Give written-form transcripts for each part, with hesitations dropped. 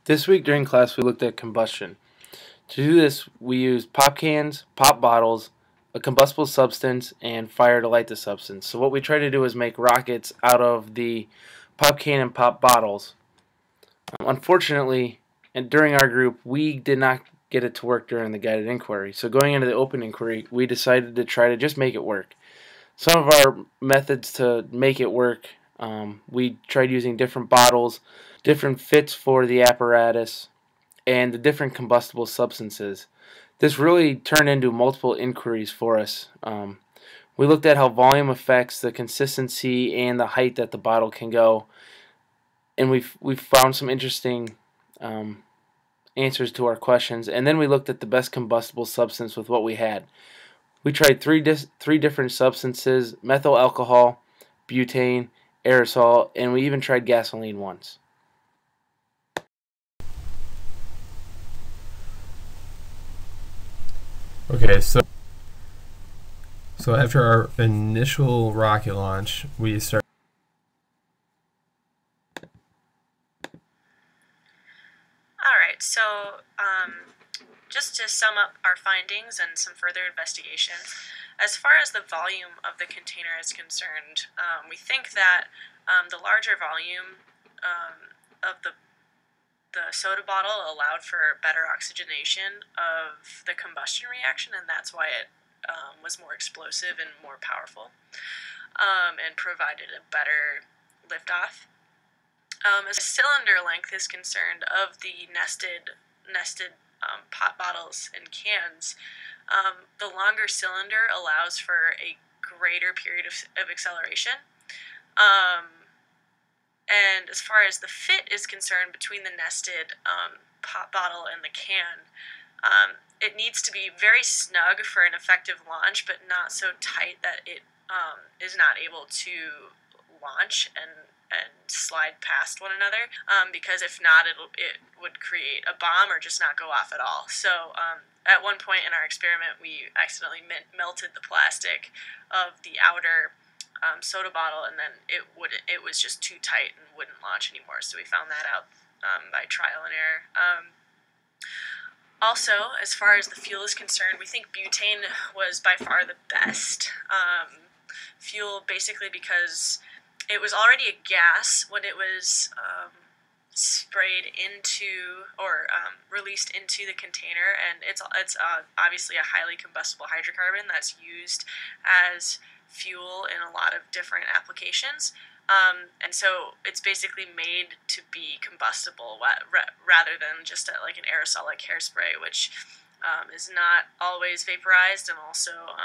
This week during class, we looked at combustion. To do this, we used pop cans, pop bottles, a combustible substance, and fire to light the substance. So what we tried to do is make rockets out of the pop can and pop bottles. Unfortunately, and during our group, we did not get it to work during the guided inquiry. So going into the open inquiry, we decided to try to just make it work. Some of our methods to make it work, we tried using different bottles, different fits for the apparatus, and the different combustible substances. This really turned into multiple inquiries for us. We looked at how volume affects the consistency and the height that the bottle can go, and we've found some interesting answers to our questions. And then we looked at the best combustible substance with what we had. We tried three different substances: methyl alcohol, butane, aerosol, and we even tried gasoline once. Okay, so after our initial rocket launch, we start. Alright, so just to sum up our findings and some further investigations, as far as the volume of the container is concerned, we think that the larger volume of the soda bottle allowed for better oxygenation of the combustion reaction, and that's why it was more explosive and more powerful, and provided a better liftoff. As cylinder length is concerned of the nested pop bottles and cans, the longer cylinder allows for a greater period of acceleration. And as far as the fit is concerned between the nested pop bottle and the can, it needs to be very snug for an effective launch, but not so tight that it is not able to launch and slide past one another, because if not, it would create a bomb or just not go off at all. So at one point in our experiment, we accidentally melted the plastic of the outer soda bottle, and then it was just too tight and wouldn't launch anymore. So we found that out by trial and error. Also, as far as the fuel is concerned, we think butane was by far the best fuel, basically because it was already a gas when it was sprayed into or released into the container, and it's obviously a highly combustible hydrocarbon that's used as fuel in a lot of different applications, and so it's basically made to be combustible rather than just like an aerosol like hairspray, which is not always vaporized and also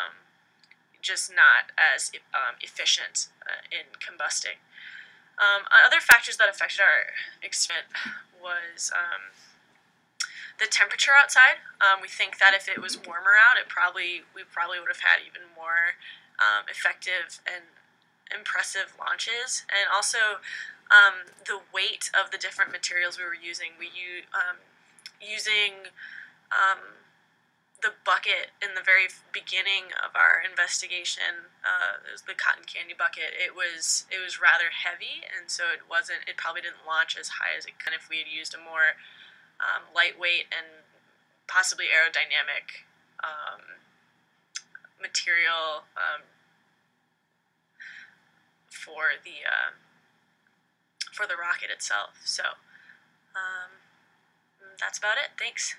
just not as efficient in combusting. Other factors that affected our experiment was the temperature outside. We think that if it was warmer out, we probably would have had even more effective and impressive launches. And also the weight of the different materials we were using. Using the bucket in the very beginning of our investigation, it was the cotton candy bucket. It was rather heavy, and so it probably didn't launch as high as it could if we had used a more lightweight and possibly aerodynamic material for the rocket itself. So that's about it. Thanks.